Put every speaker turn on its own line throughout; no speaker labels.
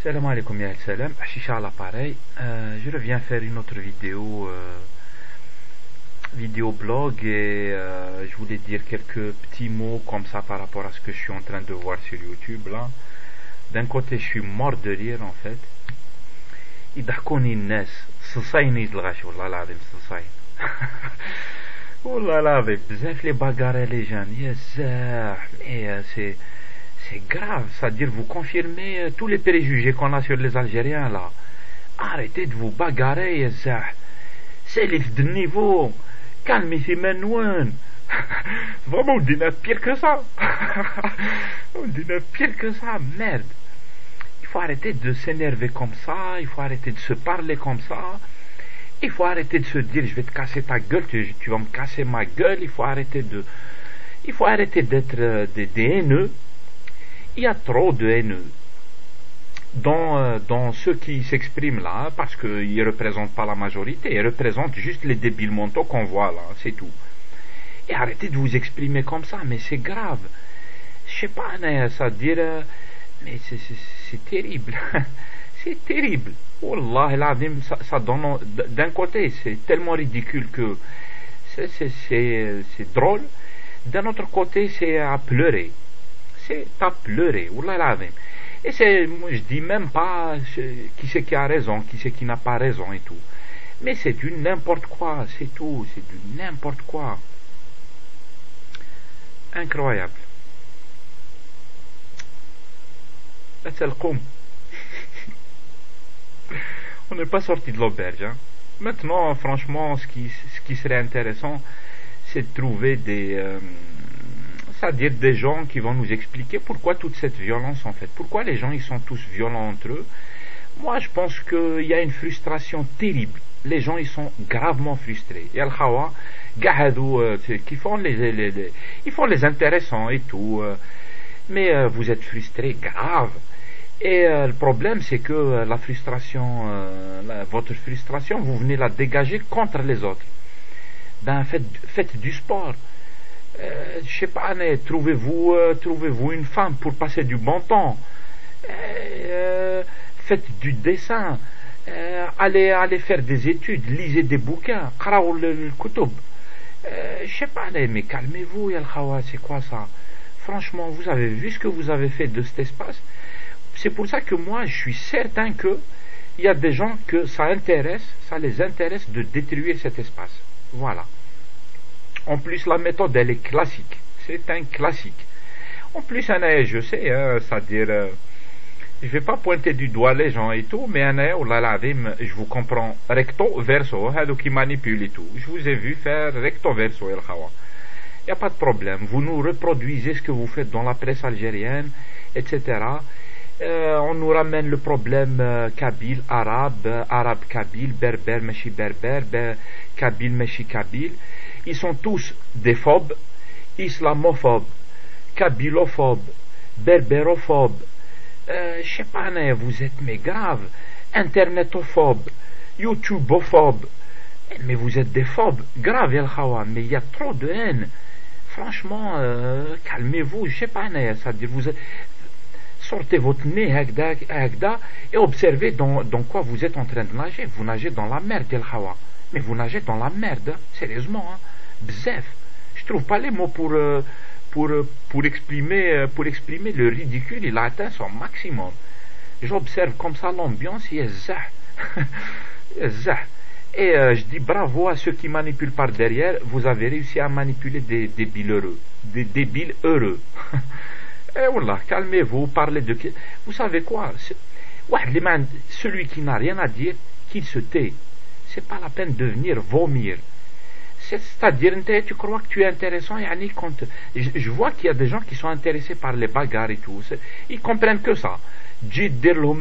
Salam alaikum ya salam, Chicha à l'appareil. Je reviens faire une autre vidéo blog et je voulais dire quelques petits mots comme ça par rapport à ce que je suis en train de voir sur YouTube là. D'un côté, je suis mort de rire en fait. يضحكوني الناس صصاين يتلغاش والله العظيم صصاين. والله العظيم بزاف les bagarres les jeunes mais c'est grave, c'est-à-dire vous confirmez tous les préjugés qu'on a sur les Algériens là. Arrêtez de vous bagarrer c'est de niveau, calmez-vous Manouane. Vraiment on dit pire que ça. On dit pire que ça, merde. Il faut arrêter de s'énerver comme ça, il faut arrêter de se parler comme ça, il faut arrêter de se dire je vais te casser ta gueule, tu vas me casser ma gueule, il faut arrêter d'être des haineux. Il y a trop de haineux dans ceux qui s'expriment là, parce qu'ils ne représentent pas la majorité, ils représentent juste les débiles mentaux qu'on voit là, c'est tout. Et arrêtez de vous exprimer comme ça, mais c'est grave. Je sais pas, ça veut dire... mais c'est terrible. C'est terrible. Wallah, ça donne... D'un côté, c'est tellement ridicule que c'est drôle. D'un autre côté, c'est à pleurer. C'est à pleurer. Wallah l'azim. Et je dis même pas qui c'est qui a raison, qui c'est qui n'a pas raison et tout. Mais c'est du n'importe quoi, c'est tout. C'est du n'importe quoi. Incroyable. On n'est pas sorti de l'auberge. Hein. Maintenant, franchement, ce qui serait intéressant, c'est de trouver c'est-à-dire des gens qui vont nous expliquer pourquoi toute cette violence en fait. Pourquoi les gens ils sont tous violents entre eux. Moi, je pense qu'il y a une frustration terrible. Les gens ils sont gravement frustrés. Il y a le Khawa, qui font ils font les intéressants et tout. Mais vous êtes frustrés grave. Et le problème, c'est que la frustration, votre frustration, vous venez la dégager contre les autres. Ben, faites du sport. Je sais pas, trouvez-vous une femme pour passer du bon temps. Faites du dessin. Allez faire des études, lisez des bouquins. Qaraou al-kutub. Je sais pas, mais calmez-vous, Yal Khawa, c'est quoi ça? Franchement, vous avez vu ce que vous avez fait de cet espace? C'est pour ça que moi, je suis certain que il y a des gens que ça les intéresse de détruire cet espace. Voilà. En plus, la méthode, elle est classique. C'est un classique. En plus, je sais, c'est-à-dire, je vais pas pointer du doigt les gens et tout, mais je vous comprends recto verso, qui manipule et tout. Je vous ai vu faire recto verso, El Khawa. Il n'y a pas de problème. Vous nous reproduisez ce que vous faites dans la presse algérienne, etc. On nous ramène le problème kabyle, arabe kabyle, berbère, meshi berbère, kabyle, meshi kabyle. Ils sont tous des phobes, islamophobes, kabylophobes, berbérophobes. Je sais pas, vous êtes mais grave, internetophobes, youtubeophobes. Mais vous êtes des phobes, grave, El Khawa, mais il y a trop de haine. Franchement, calmez-vous, je sais pas, c'est-à-dire sortez votre nez hagda et observez dans quoi vous êtes en train de nager. Vous nagez dans la merde, El Khawa. Mais vous nagez dans la merde, sérieusement, hein. Bzef. Je trouve pas les mots pour exprimer le ridicule. Il a atteint son maximum. J'observe comme ça l'ambiance, il est zah. Et je dis bravo à ceux qui manipulent par derrière. Vous avez réussi à manipuler des débiles heureux. Et voilà, calmez-vous, parlez de... Vous savez quoi? Celui qui n'a rien à dire, qu'il se tait. C'est pas la peine de venir vomir. C'est-à-dire, tu crois que tu es intéressant, je vois qu'il y a des gens qui sont intéressés par les bagarres et tout. Ils comprennent que ça. Dire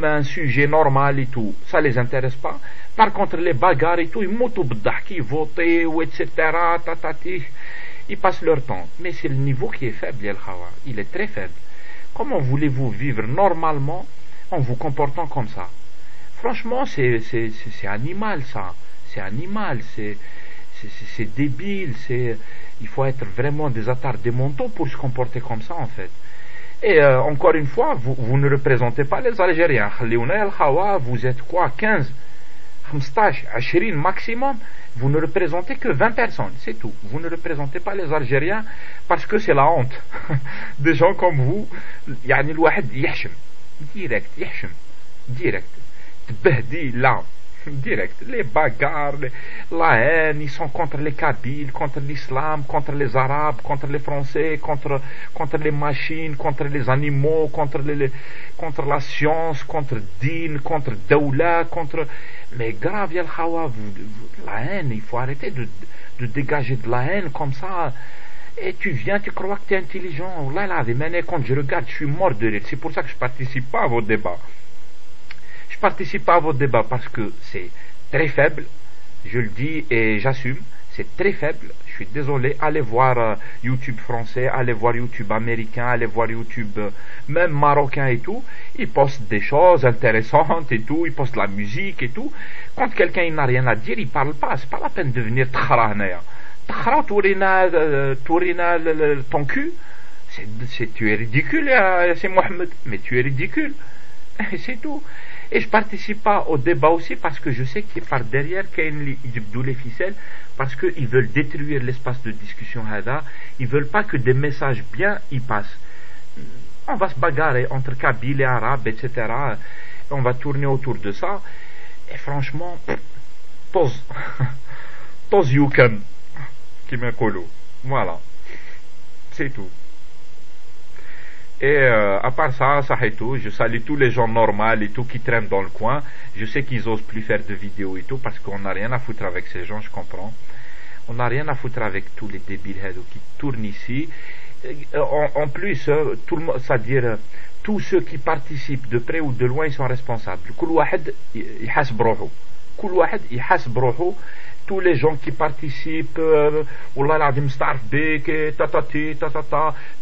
un sujet normal et tout, ça les intéresse pas. Par contre, les bagarres et tout, ils montent qui voter, ou etc. Ils passent leur temps. Mais c'est le niveau qui est faible, El Khawa. Il est très faible. Comment voulez-vous vivre normalement en vous comportant comme ça? Franchement, c'est animal, ça. C'est animal, c'est débile, il faut être vraiment des attardés mentaux pour se comporter comme ça, en fait. Et encore une fois, vous ne représentez pas les Algériens. Vous êtes quoi, 15, 15, 20 maximum. Vous ne représentez que 20 personnes, c'est tout. Vous ne représentez pas les Algériens parce que c'est la honte. Des gens comme vous, يعني الواحد يحشم direct, يحشم direct. تبهدي là. Direct. Les bagarres, la haine, ils sont contre les Kabyles, contre l'islam, contre les Arabes, contre les Français, contre les machines, contre les animaux, contre la science, contre Din, contre Daoula, contre... Mais grave, y'a le Khawa, la haine, il faut arrêter de dégager de la haine comme ça. Et tu viens, tu crois que tu es intelligent. Là, mais quand je regarde, je suis mort de rire. C'est pour ça que je participe pas à vos débats. Je participe pas à vos débats parce que c'est très faible, je le dis et j'assume, c'est très faible, je suis désolé, allez voir YouTube français, allez voir YouTube américain, allez voir YouTube même marocain et tout, ils postent des choses intéressantes et tout, ils postent de la musique et tout. Quand quelqu'un il n'a rien à dire, il parle pas, c'est pas la peine de venir t'khrahna. T'khra tourina ton cul, tu es ridicule, c'est Mohamed, mais tu es ridicule, c'est tout. Et je participe pas au débat aussi parce que je sais qu'il par derrière ils yjbdou les ficelles parce qu'ils veulent détruire l'espace de discussion hada, ils veulent pas que des messages bien y passent. On va se bagarrer entre Kabyles et Arabes, etc. On va tourner autour de ça. Et franchement, toz yukan, qui m'écolo. Voilà. C'est tout. Et à part ça, ça et tout, je salue tous les gens normaux et tout qui traînent dans le coin. Je sais qu'ils osent plus faire de vidéos et tout parce qu'on n'a rien à foutre avec ces gens, je comprends. On n'a rien à foutre avec tous les débiles qui tournent ici. En plus, tout le monde, c'est-à-dire tous ceux qui participent de près ou de loin, ils sont responsables. كل واحد يحاسب روحه. كل واحد يحاسب روحه. Tous les gens qui participent,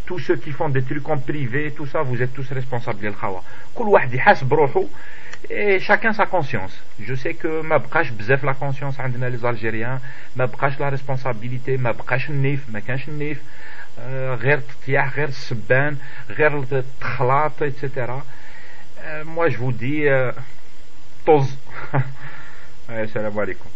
tous ceux qui font des trucs en privé, tout ça, vous êtes tous responsables del khawa. Et chacun sa conscience. Je sais que ma bqash bzef la conscience عندنا les Algériens, ma bqash la responsabilité, ma bqash النيف, ما كانش النيف, غير تطيح, غير السبان, غير التخلاط, etc. Moi je vous dis, طز. Salam alaikum.